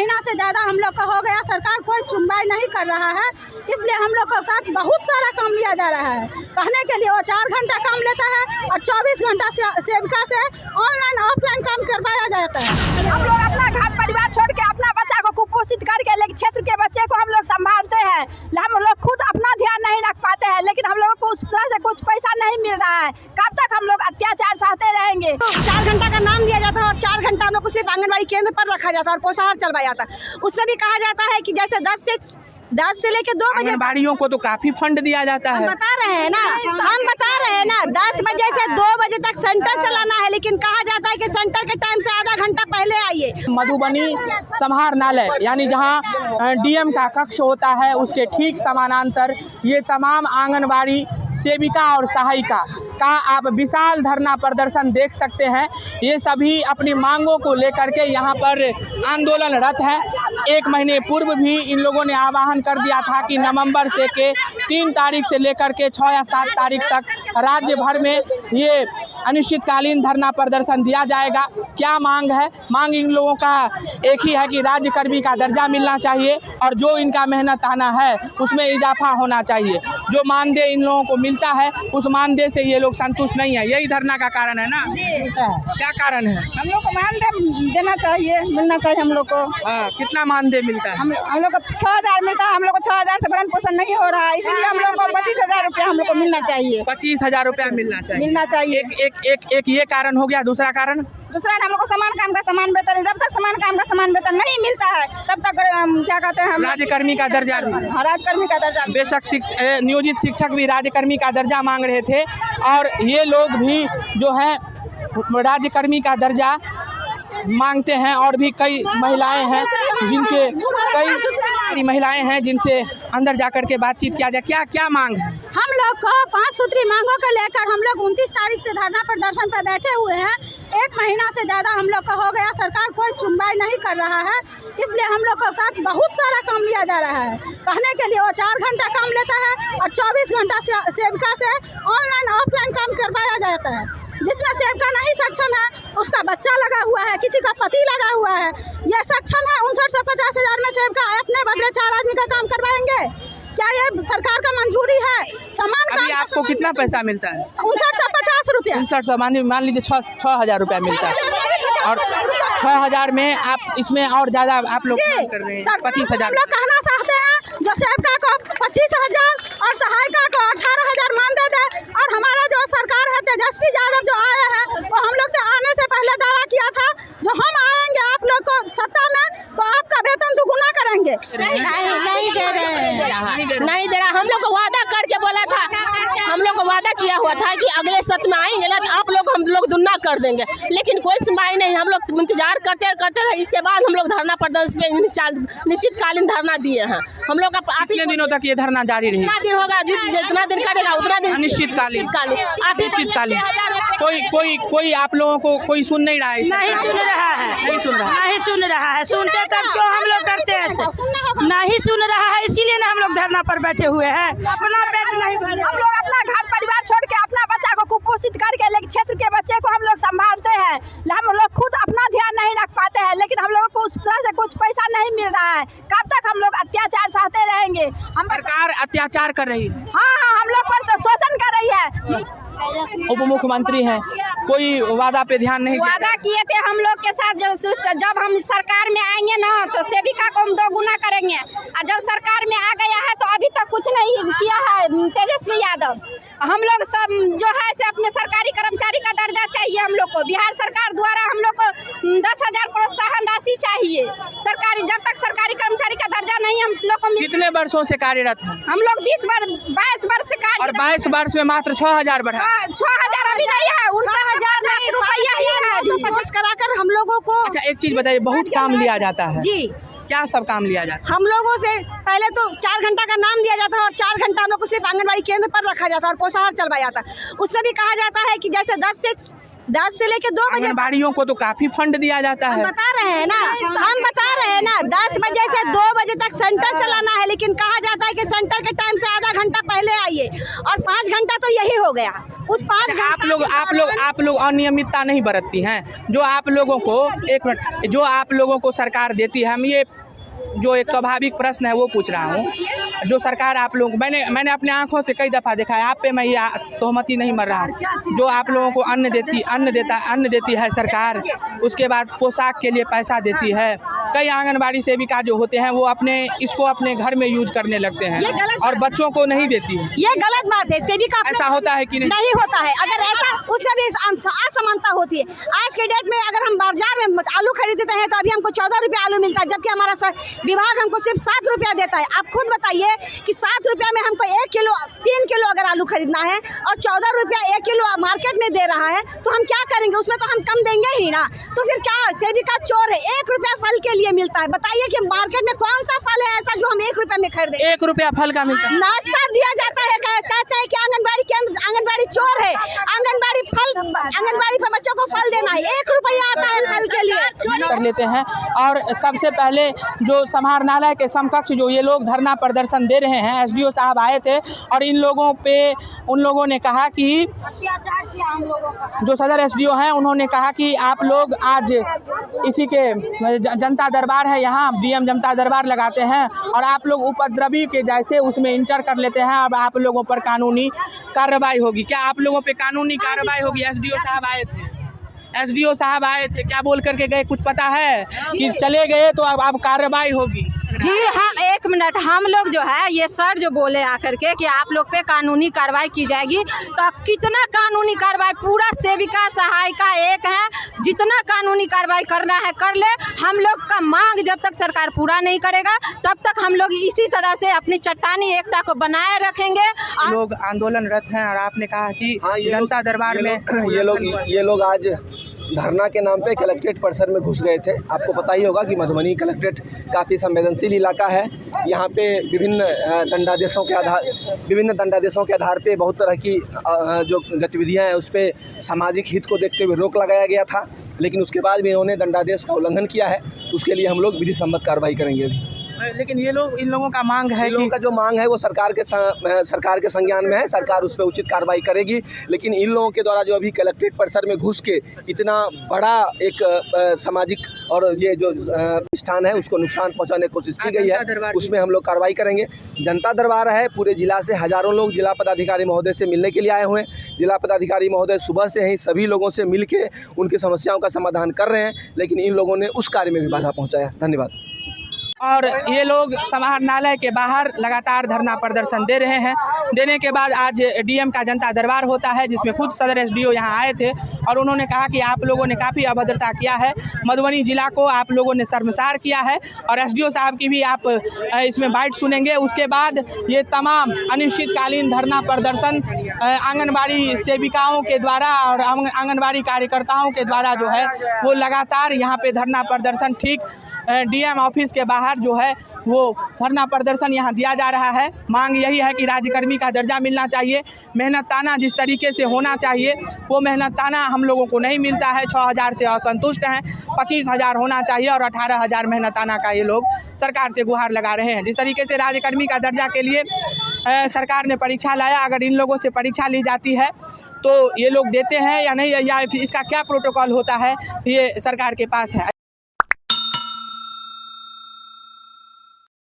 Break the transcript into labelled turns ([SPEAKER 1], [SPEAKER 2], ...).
[SPEAKER 1] महीना से ज़्यादा हम लोग का हो गया, सरकार कोई सुनवाई नहीं कर रहा है। इसलिए हम लोग के साथ बहुत सारा काम लिया जा रहा है। कहने के लिए वो 4 घंटा काम लेता है और 24 घंटा सेविका से ऑनलाइन ऑफलाइन काम करवाया जाता है।
[SPEAKER 2] हम लोग अपना घर परिवार छोड़ के अपना बच्चा को कुपोषित करके लेकिन क्षेत्र के बच्चे को हम लोग संभालते हैं। हम लोग खुद अपना ध्यान नहीं रख पाते हैं, लेकिन हम लोग को उस तरह से कुछ पैसा नहीं मिल रहा है। कब तक हम लोग अत्याचार सहते रहेंगे?
[SPEAKER 3] तो 4 घंटा का नाम दिया जाता है और 4 घंटा हम लोग को सिर्फ आंगनबाड़ी केंद्र पर रखा जाता है और पोषाहार चलवाया जाता है। उसमें भी कहा जाता है कि जैसे 10 से लेके 2 बजे
[SPEAKER 4] आंगनबाड़ियों को तो काफी फंड दिया जाता है।
[SPEAKER 3] हम बता रहे हैं ना 10 बजे से 2 बजे तक सेंटर चलाना है, लेकिन कहा जाता है कि सेंटर के टाइम से आधा घंटा पहले आइए।
[SPEAKER 4] मधुबनी समाहरणालय यानी जहां डीएम का कक्ष होता है, उसके ठीक समानांतर ये तमाम आंगनबाड़ी सेविका और सहायिका का आप विशाल धरना प्रदर्शन देख सकते हैं। ये सभी अपनी मांगों को लेकर के यहाँ पर आंदोलनरत हैं। 1 महीने पूर्व भी इन लोगों ने आह्वान कर दिया था कि नवंबर से के 3 तारीख से लेकर के 6 या 7 तारीख तक राज्य भर में ये अनिश्चितकालीन धरना प्रदर्शन दिया जाएगा। क्या मांग है? मांग इन लोगों का एक ही है कि राज्य कर्मी का दर्जा मिलना चाहिए और जो इनका मेहनत आना है उसमें इजाफा होना चाहिए। जो मानदेय इन लोगों को मिलता है उस मानदेय से ये लोग संतुष्ट नहीं है। यही धरना का कारण है ना? क्या कारण है?
[SPEAKER 2] हम लोग को मानदेय देना चाहिए, मिलना चाहिए हम लोग को।
[SPEAKER 4] हाँ, कितना मानदेय मिलता है?
[SPEAKER 2] हम लोग को 6000 मिलता है। हम लोग को 6000 से भरण पोषण नहीं हो रहा है, इसलिए हम लोग को 25,000 रुपया हम लोग को मिलना चाहिए।
[SPEAKER 4] 25,000 रुपया मिलना चाहिए। एक ये कारण हो गया। दूसरा
[SPEAKER 2] हम लोग को समान काम का समान वेतन, जब तक समान काम का समान वेतन नहीं मिलता है तब तक क्या कहते हैं,
[SPEAKER 4] राज्यकर्मी का दर्जा।
[SPEAKER 2] हाँ, राज्यकर्मी का दर्जा।
[SPEAKER 4] बेशक नियोजित शिक्षक भी राज्यकर्मी का दर्जा मांग रहे थे और ये लोग भी जो है राज्यकर्मी का दर्जा मांगते हैं। और भी कई महिलाएं हैं जिनसे अंदर जाकर के बातचीत किया जाए। क्या मांग है?
[SPEAKER 1] हम लोग को 5 सूत्री मांगों को लेकर हम लोग 29 तारीख से धरना प्रदर्शन पर बैठे हुए हैं। 1 महीना से ज़्यादा हम लोग का हो गया, सरकार कोई सुनवाई नहीं कर रहा है। इसलिए हम लोग के साथ बहुत सारा काम लिया जा रहा है। कहने के लिए वो 4 घंटा काम लेता है और 24 घंटा सेविका से ऑनलाइन ऑफलाइन काम करवाया जाता है। जिसमें सेविका नहीं सक्षम है, उसका बच्चा लगा हुआ है, किसी का पति लगा हुआ है, ये सक्षम है 59 से 50,000 में सेविका अपने बदले 4 आदमी का काम करवाएंगे? क्या ये सरकार का मंजूरी है? समान
[SPEAKER 4] अभी आपको कितना पैसा मिलता है?
[SPEAKER 1] 59 से 50 रुपया।
[SPEAKER 4] 59 से मान लीजिए 6,000 रुपया मिलता है और 6,000 में आप इसमें और ज़्यादा आप लोग कर रहे हैं 25,000।
[SPEAKER 1] लोग कहना चाहते हैं जो सेविका को 25,000 और सहायिका को 18,000 मान दे और हमारा जो सरकार है तेजस्वी यादव जो आए हैं वो हम लोग से आने से पहले दावा किया था जो हम आएंगे आप लोग को सत्ता में तो आपका वेतन दुगुना करेंगे।
[SPEAKER 3] नहीं दे रहा। हम लोग को वादा करके बोला था, हम लोग को वादा किया हुआ था कि अगले सत्र में आएंगे ना तो आप लोग हम लोग दुगना कर देंगे, लेकिन कोई सुनवाई नहीं। हम लोग इंतजार करते रहे। इसके बाद हम लोग धरना प्रदर्शन में निश्चितकालीन धरना दिए हैं। हम लोग का
[SPEAKER 4] कितने दिनों तक ये धरना जारी रहेगा?
[SPEAKER 3] कितना दिन होगा? जितना दिन करेगा उतना दिन
[SPEAKER 4] अनिश्चितकालीन। कोई आप लोगों को कोई सुन नहीं रहा है?
[SPEAKER 5] नहीं सुन रहा है। सुनते तब क्यों हम लोग करते हैं? नहीं सुन रहा है, इसीलिए ना हम लोग धरना पर बैठे हुए हैं। अपना पेट नहीं भरे।
[SPEAKER 2] हम लोग अपना घर परिवार छोड़ के अपना बच्चा को कुपोषित करके लेकिन क्षेत्र के बच्चे को हम लोग संभालते हैं। हम लोग खुद अपना ध्यान नहीं रख पाते हैं, लेकिन हम लोग को उस तरह से कुछ पैसा नहीं मिल रहा है। कब तक हम लोग अत्याचार सहते रहेंगे?
[SPEAKER 4] सरकार अत्याचार कर रही है।
[SPEAKER 2] हाँ, हम लोग पर तो शोषण कर रही है।
[SPEAKER 4] उप मुख्यमंत्री हैं, कोई वादा पे ध्यान नहीं दिया।
[SPEAKER 2] वादा किए थे हम लोग के साथ जब हम सरकार में आएंगे ना तो सेविका को हम 2 गुना करेंगे। और जब सरकार में आ गया है तो अभी तक कुछ नहीं किया है तेजस्वी यादव। हम लोग सब जो है से अपने सरकारी कर्मचारी का दर्जा चाहिए। हम लोग को बिहार सरकार द्वारा हम लोग को 10,000 प्रोत्साहन राशि चाहिए सरकारी। जब तक सरकारी कर्मचारी का दर्जा नहीं हम लोग को।
[SPEAKER 4] कितने वर्षों से कार्यरत हैं?
[SPEAKER 2] हम लोग 22 वर्ष से कार्यरत।
[SPEAKER 4] और 22 वर्ष में मात्र 6,000 बढ़ा।
[SPEAKER 2] 6,000 अभी नहीं है, 59,000 रुपया ही है।
[SPEAKER 3] 25 कराकर हम लोगों को।
[SPEAKER 4] अच्छा, एक चीज बताइए, बहुत काम लिया जाता है
[SPEAKER 3] जी।
[SPEAKER 4] क्या सब काम लिया जाता है?
[SPEAKER 3] हम लोगों से पहले तो 4 घंटा का नाम दिया जाता है और 4 घंटा हम लोग को सिर्फ आंगनबाड़ी केंद्र पर रखा जाता है और पोषाहार चलवाया जाता है। उसमें भी कहा जाता है कि जैसे 10 से लेके 2 बजे।
[SPEAKER 4] आंगनबाड़ियों को तो काफी फंड दिया जाता है।
[SPEAKER 3] हम बता रहे हैं ना 10 बजे से 2 बजे तक सेंटर चलाना है, लेकिन कहा जाता है कि सेंटर के टाइम से आधा घंटा पहले आइए और 5 घंटा तो यही हो गया।
[SPEAKER 1] उस 5 घंटा
[SPEAKER 4] आप लोग अनियमितता नहीं बरतती हैं? जो आप लोगों को एक मिनट, जो आप लोगों को सरकार देती है, हम ये जो एक स्वाभाविक प्रश्न है वो पूछ रहा हूँ। जो सरकार आप लोगों को, मैंने अपने आंखों से कई दफ़ा देखा है, आप पे मैं ये तोहमती नहीं मर रहा हूँ। जो आप लोगों को अन्न देती है सरकार, उसके बाद पोशाक के लिए पैसा देती है। कई आंगनबाड़ी सेविका जो होते हैं वो इसको अपने घर में यूज करने लगते हैं और बच्चों को नहीं देती है।
[SPEAKER 1] ये गलत बात है। सेविका
[SPEAKER 4] ऐसा होता है कि
[SPEAKER 1] नहीं होता है। अगर ऐसा, उससे भी असमानता होती है। आज के डेट में अगर हम बाजार में आलू खरीदते हैं तो अभी हमको 14 रुपये आलू मिलता है, जबकि हमारा विभाग हमको सिर्फ 7 रुपया देता है। आप खुद बताइए कि 7 रुपया में हमको 3 किलो अगर आलू खरीदना है और 14 रुपया 1 किलो मार्केट में दे रहा है, तो हम क्या करेंगे? उसमें तो हम कम देंगे ही ना। तो फिर क्या सेविका चोर है? 1 रुपया फल के लिए मिलता है। बताइए कि मार्केट में कौन सा फल है ऐसा जो हम 1 रुपया में खरीदें?
[SPEAKER 4] 1 रुपया फल का मिलता है।
[SPEAKER 1] नाश्ता दिया जाता है, कहते हैं कि आंगनबाड़ी केंद्र, आंगनबाड़ी चोर है। आंगनबाड़ी पर बच्चों को फल देना है, 1 रुपया आता है फल के लिए।
[SPEAKER 4] कर लेते हैं। और सबसे पहले जो समाहरणालय के समकक्ष जो ये लोग धरना प्रदर्शन दे रहे हैं, एसडीओ साहब आए थे और उन लोगों ने कहा कि जो सदर एसडीओ हैं उन्होंने कहा कि आप लोग आज इसी के जनता दरबार है, यहाँ डीएम जनता दरबार लगाते हैं और आप लोग उपद्रवी के जैसे उसमें इंटर कर लेते हैं। अब आप लोगों पर कानूनी कार्रवाई होगी। क्या आप लोगों पे कानूनी कार्रवाई होगी? एसडीओ साहब आए थे, क्या बोल करके गए? कुछ पता है कि चले गए तो अब कार्रवाई होगी?
[SPEAKER 1] जी हाँ, 1 मिनट। हम लोग जो है, ये सर जो बोले आकर के कि आप लोग पे कानूनी कार्रवाई की जाएगी, तो कितना कानूनी कार्रवाई? पूरा सेविका सहायिका एक है, जितना कानूनी कार्रवाई करना है कर ले। हम लोग का मांग जब तक सरकार पूरा नहीं करेगा तब तक हम लोग इसी तरह से अपनी चट्टानी एकता को बनाए रखेंगे।
[SPEAKER 4] लोग आंदोलनरत हैं और आपने कहा कि जनता दरबार में
[SPEAKER 6] ये लोग आज धरना के नाम पे कलेक्ट्रेट परिसर में घुस गए थे। आपको पता ही होगा कि मधुबनी कलेक्ट्रेट काफ़ी संवेदनशील इलाका है। यहाँ पे विभिन्न दंडादेशों के आधार पे बहुत तरह की जो गतिविधियाँ हैं उस पर सामाजिक हित को देखते हुए रोक लगाया गया था, लेकिन उसके बाद भी इन्होंने दंडादेश का उल्लंघन किया है। उसके लिए हम लोग विधि सम्मत कार्रवाई करेंगे।
[SPEAKER 4] लेकिन इन लोगों का मांग है कि
[SPEAKER 6] का जो मांग है वो सरकार के संज्ञान में है। सरकार उस पर उचित कार्रवाई करेगी, लेकिन इन लोगों के द्वारा जो अभी कलेक्ट्रेट परिसर में घुस के इतना बड़ा एक सामाजिक और ये जो स्थान है उसको नुकसान पहुंचाने की कोशिश की गई है, उसमें हम लोग कार्रवाई करेंगे। जनता दरबार है, पूरे जिला से हज़ारों लोग जिला पदाधिकारी महोदय से मिलने के लिए आए हुए हैं। जिला पदाधिकारी महोदय सुबह से ही सभी लोगों से मिल के उनकी समस्याओं का समाधान कर रहे हैं, लेकिन इन लोगों ने उस कार्य में भी बाधा पहुँचाया। धन्यवाद।
[SPEAKER 4] और ये लोग समाहरणालय के बाहर लगातार धरना प्रदर्शन दे रहे हैं। देने के बाद आज डीएम का जनता दरबार होता है, जिसमें खुद सदर एसडीओ यहाँ आए थे और उन्होंने कहा कि आप लोगों ने काफ़ी अभद्रता किया है, मधुबनी जिला को आप लोगों ने शर्मसार किया है। और एसडीओ साहब की भी आप इसमें बाइट सुनेंगे। उसके बाद ये तमाम अनिश्चितकालीन धरना प्रदर्शन आंगनबाड़ी सेविकाओं के द्वारा और आंगनबाड़ी कार्यकर्ताओं के द्वारा जो है वो लगातार यहाँ पे धरना प्रदर्शन ठीक डीएम ऑफिस के बाहर जो है वो धरना प्रदर्शन यहाँ दिया जा रहा है। मांग यही है कि राज्यकर्मी का दर्जा मिलना चाहिए। मेहनताना जिस तरीके से होना चाहिए वो मेहनताना हम लोगों को नहीं मिलता है। 6,000 से असंतुष्ट हैं, 25,000 होना चाहिए और 18,000 मेहनताना का ये लोग सरकार से गुहार लगा रहे हैं। जिस तरीके से राज्यकर्मी का दर्जा के लिए सरकार ने परीक्षा लाया, अगर इन लोगों से परीक्षा ली जाती है तो ये लोग देते हैं या नहीं, या इसका क्या प्रोटोकॉल होता है, ये सरकार के पास है।